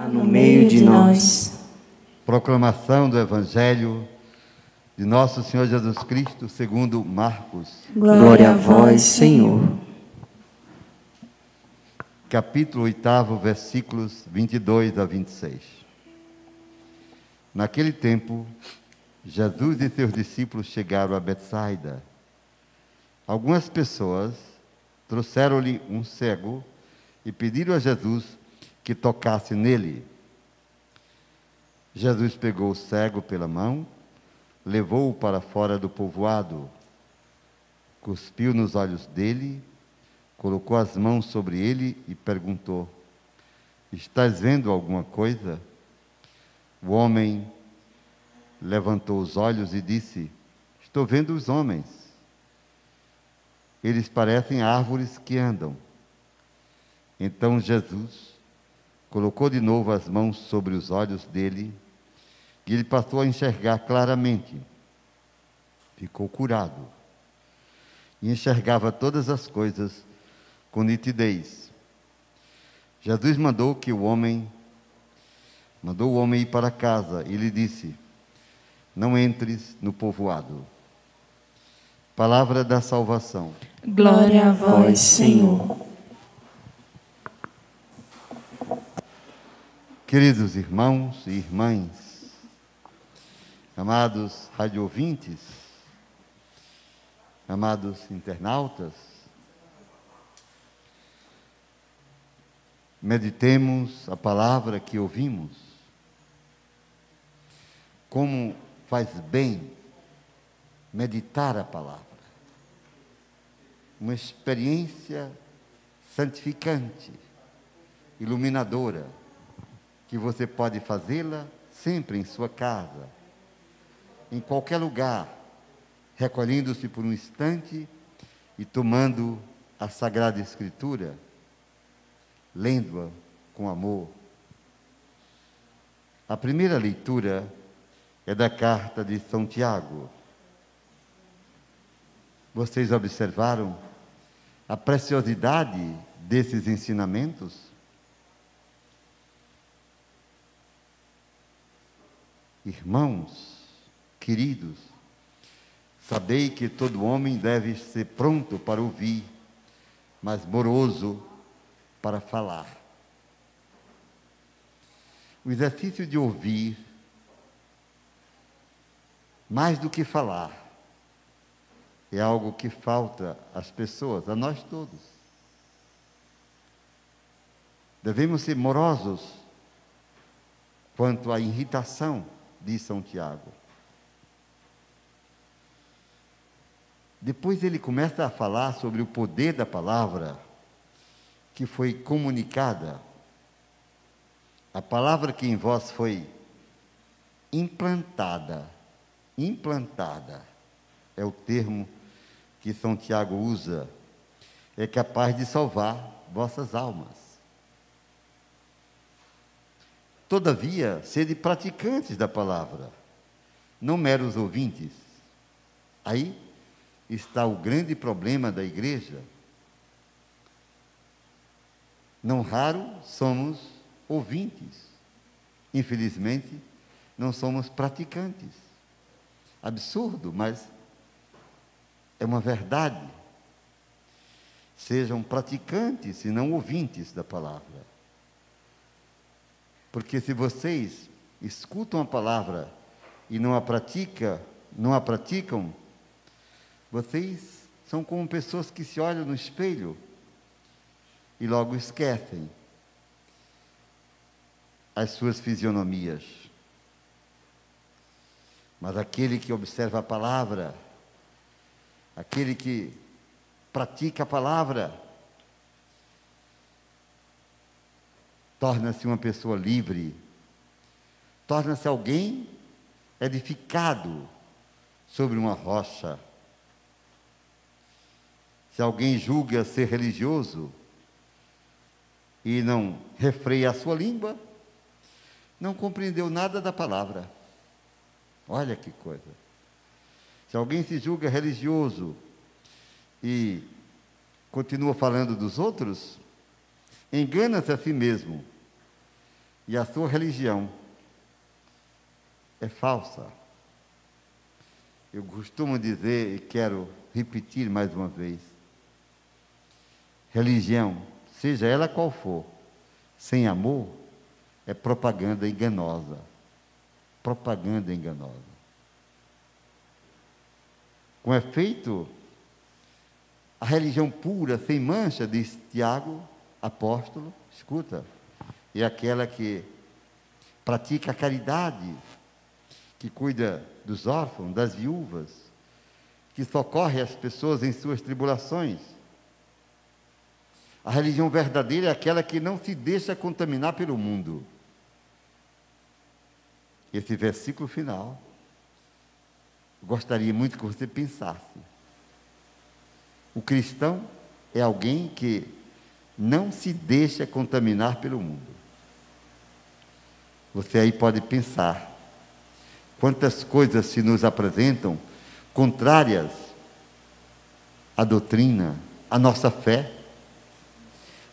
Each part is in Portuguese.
no meio de nós. Proclamação do Evangelho de Nosso Senhor Jesus Cristo segundo Marcos. Glória a vós, Senhor. Capítulo 8, versículos 22 a 26. Naquele tempo, Jesus e seus discípulos chegaram a Betsaida. Algumas pessoas trouxeram-lhe um cego e pediram a Jesus que tocasse nele. Jesus pegou o cego pela mão, levou-o para fora do povoado, cuspiu nos olhos dele, colocou as mãos sobre ele e perguntou: estás vendo alguma coisa? O homem levantou os olhos e disse: estou vendo os homens. Eles parecem árvores que andam. Então Jesus colocou de novo as mãos sobre os olhos dele e ele passou a enxergar claramente. Ficou curado e enxergava todas as coisas com nitidez. Jesus mandou o homem ir para casa e lhe disse: não entres no povoado. Palavra da salvação. Glória a vós, Senhor. Queridos irmãos e irmãs, amados radioouvintes, amados internautas, meditemos a palavra que ouvimos. Como faz bem meditar a palavra. Uma experiência santificante, iluminadora, que você pode fazê-la sempre em sua casa, em qualquer lugar, recolhendo-se por um instante e tomando a Sagrada Escritura, lendo-a com amor. A primeira leitura é da carta de São Tiago. Vocês observaram a preciosidade desses ensinamentos? Irmãos, queridos, sabei que todo homem deve ser pronto para ouvir, mas moroso para falar. O exercício de ouvir, mais do que falar, é algo que falta às pessoas, a nós todos. Devemos ser morosos quanto à irritação, diz São Tiago. Depois ele começa a falar sobre o poder da palavra que foi comunicada. A palavra que em vós foi implantada é o termo que São Tiago usa, é capaz de salvar vossas almas. Todavia, sede praticantes da palavra, não meros ouvintes. Aí está o grande problema da igreja. Não raro somos ouvintes. Infelizmente, não somos praticantes. Absurdo, mas é uma verdade. Sejam praticantes e não ouvintes da palavra. Porque se vocês escutam a palavra e não a praticam, vocês são como pessoas que se olham no espelho e logo esquecem as suas fisionomias. Mas aquele que observa a palavra, aquele que pratica a palavra, torna-se uma pessoa livre, torna-se alguém edificado sobre uma rocha. Se alguém julga ser religioso e não refreia a sua língua, não compreendeu nada da palavra. Olha que coisa. Se alguém se julga religioso e continua falando dos outros, engana-se a si mesmo e a sua religião é falsa. Eu costumo dizer, e quero repetir mais uma vez, religião, seja ela qual for, sem amor, é propaganda enganosa. Propaganda enganosa. Com efeito, a religião pura, sem mancha, diz Tiago, apóstolo, escuta, é aquela que pratica a caridade, que cuida dos órfãos, das viúvas, que socorre as pessoas em suas tribulações. A religião verdadeira é aquela que não se deixa contaminar pelo mundo. Esse versículo final, gostaria muito que você pensasse. O cristão é alguém que não se deixa contaminar pelo mundo. Você aí pode pensar quantas coisas se nos apresentam contrárias à doutrina, à nossa fé.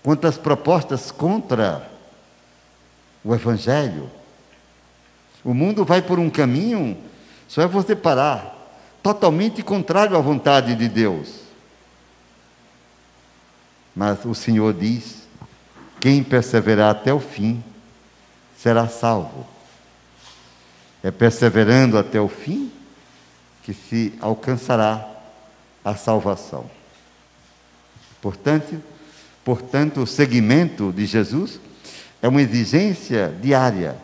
Quantas propostas contra o Evangelho. O mundo vai por um caminho, só é você parar, totalmente contrário à vontade de Deus. Mas o Senhor diz: quem perseverar até o fim será salvo. É perseverando até o fim que se alcançará a salvação. Portanto, o seguimento de Jesus é uma exigência diária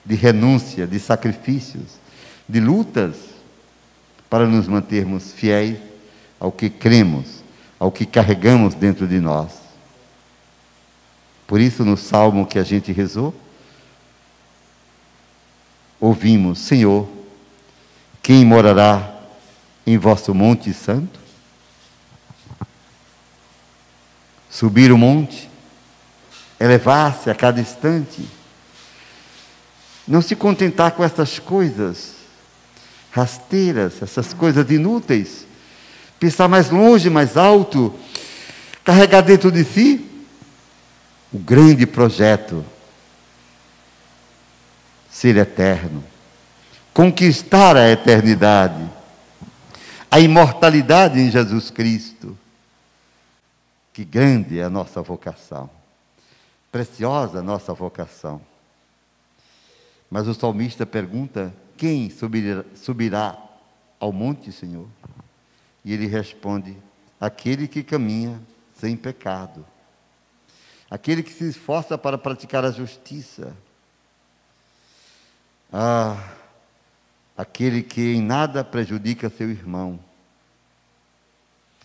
de renúncia, de sacrifícios, de lutas, para nos mantermos fiéis ao que cremos, ao que carregamos dentro de nós. Por isso, no salmo que a gente rezou, ouvimos: Senhor, quem morará em vosso monte santo? Subir o monte, elevar-se a cada instante, não se contentar com essas coisas rasteiras, essas coisas inúteis, pensar mais longe, mais alto, carregar dentro de si o grande projeto, ser eterno, conquistar a eternidade, a imortalidade em Jesus Cristo. Que grande é a nossa vocação, preciosa a nossa vocação. Mas o salmista pergunta: quem subirá ao monte, Senhor? E ele responde: aquele que caminha sem pecado, aquele que se esforça para praticar a justiça, aquele que em nada prejudica seu irmão,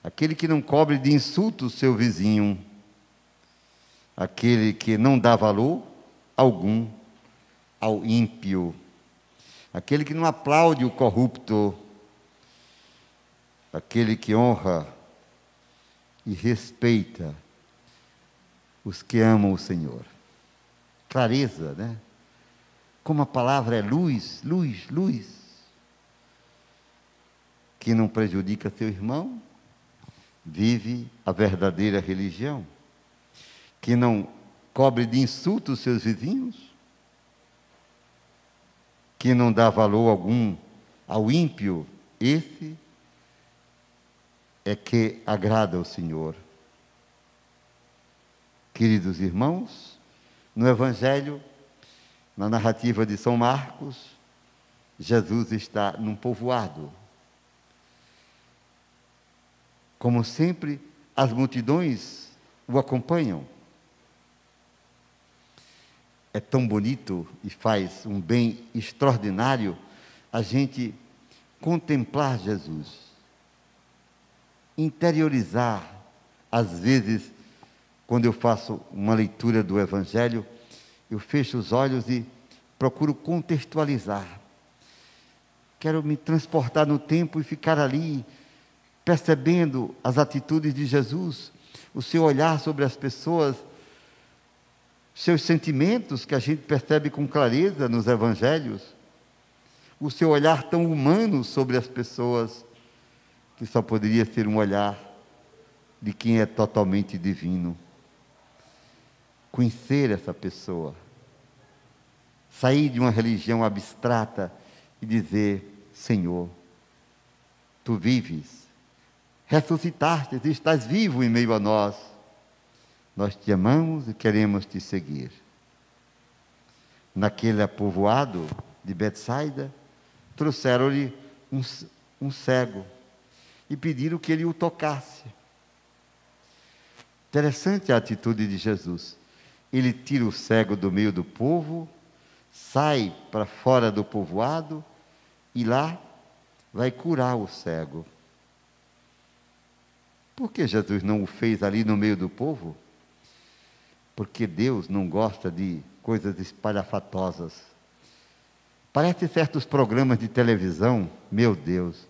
aquele que não cobre de insultos seu vizinho, aquele que não dá valor algum ao ímpio, aquele que não aplaude o corrupto, aquele que honra e respeita os que amam o Senhor. Clareza, né? Como a palavra é luz, luz, luz. Que não prejudica seu irmão, vive a verdadeira religião. Que não cobre de insultos seus vizinhos, que não dá valor algum ao ímpio, esse é que agrada ao Senhor. Queridos irmãos, no Evangelho, na narrativa de São Marcos, Jesus está num povoado. Como sempre, as multidões o acompanham. É tão bonito e faz um bem extraordinário a gente contemplar Jesus, interiorizar. Às vezes, quando eu faço uma leitura do Evangelho, eu fecho os olhos e procuro contextualizar. Quero me transportar no tempo e ficar ali, percebendo as atitudes de Jesus, o seu olhar sobre as pessoas, seus sentimentos que a gente percebe com clareza nos Evangelhos, o seu olhar tão humano sobre as pessoas, que só poderia ser um olhar de quem é totalmente divino. Conhecer essa pessoa, sair de uma religião abstrata e dizer: Senhor, Tu vives, ressuscitaste, estás vivo em meio a nós. Nós Te amamos e queremos Te seguir. Naquele povoado de Betsaida, trouxeram-lhe um cego e pediram que ele o tocasse. Interessante a atitude de Jesus. Ele tira o cego do meio do povo, sai para fora do povoado e lá vai curar o cego. Por que Jesus não o fez ali no meio do povo? Porque Deus não gosta de coisas espalhafatosas. Parece certos programas de televisão, meu Deus,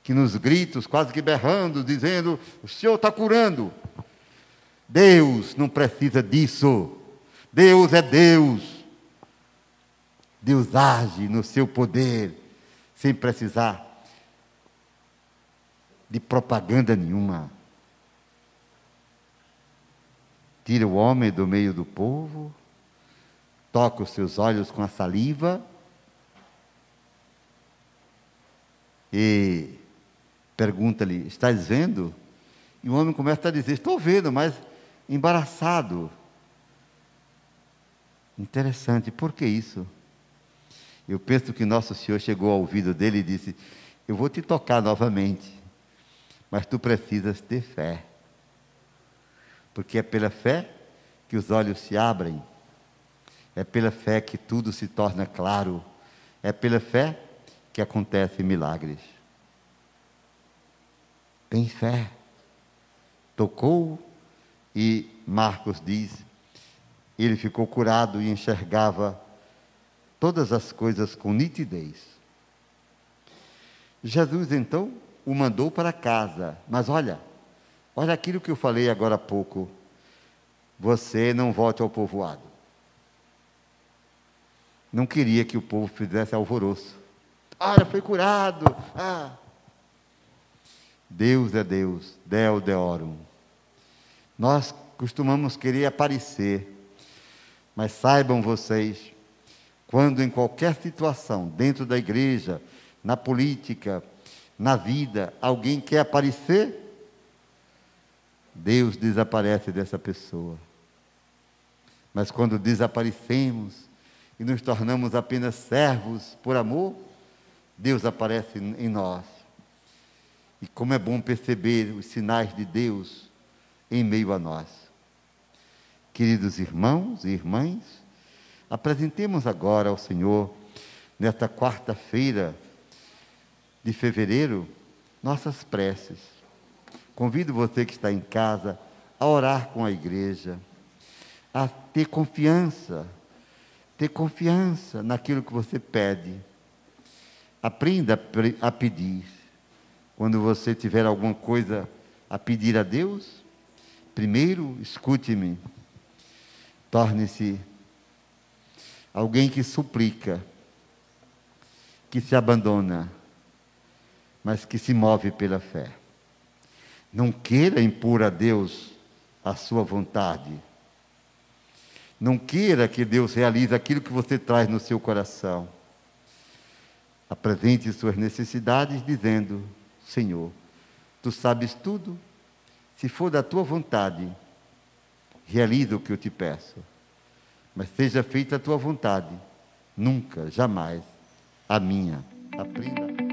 que nos gritos, quase que berrando, dizendo: o Senhor está curando. Deus não precisa disso. Deus é Deus. Deus age no seu poder, sem precisar de propaganda nenhuma. Tira o homem do meio do povo, toca os seus olhos com a saliva e pergunta-lhe: estás vendo? E o homem começa a dizer: estou vendo, mas embaraçado. Interessante, por que isso? Eu penso que Nosso Senhor chegou ao ouvido dele e disse: eu vou te tocar novamente, mas tu precisas ter fé. Porque é pela fé que os olhos se abrem, é pela fé que tudo se torna claro, é pela fé que acontecem milagres. Tem fé. Tocou e Marcos diz, ele ficou curado e enxergava todas as coisas com nitidez. Jesus então o mandou para casa, mas olha aquilo que eu falei agora há pouco: você não volte ao povoado. Não queria que o povo fizesse alvoroço. Olha, foi curado. Deus é Deus, Deo Deorum. Nós costumamos querer aparecer, mas saibam vocês, quando em qualquer situação, dentro da igreja, na política, na vida, alguém quer aparecer, Deus desaparece dessa pessoa. Mas quando desaparecemos e nos tornamos apenas servos por amor, Deus aparece em nós. E como é bom perceber os sinais de Deus em meio a nós. Queridos irmãos e irmãs, apresentemos agora ao Senhor, nesta quarta-feira de fevereiro, nossas preces. Convido você que está em casa a orar com a igreja, a ter confiança naquilo que você pede. Aprenda a pedir. Quando você tiver alguma coisa a pedir a Deus, primeiro escute-me, torne-se alguém que suplica, que se abandona, mas que se move pela fé. Não queira impor a Deus a sua vontade. Não queira que Deus realize aquilo que você traz no seu coração. Apresente suas necessidades dizendo: Senhor, Tu sabes tudo. Se for da Tua vontade, realiza o que eu te peço. Mas seja feita a Tua vontade, nunca, jamais a minha. Aprenda.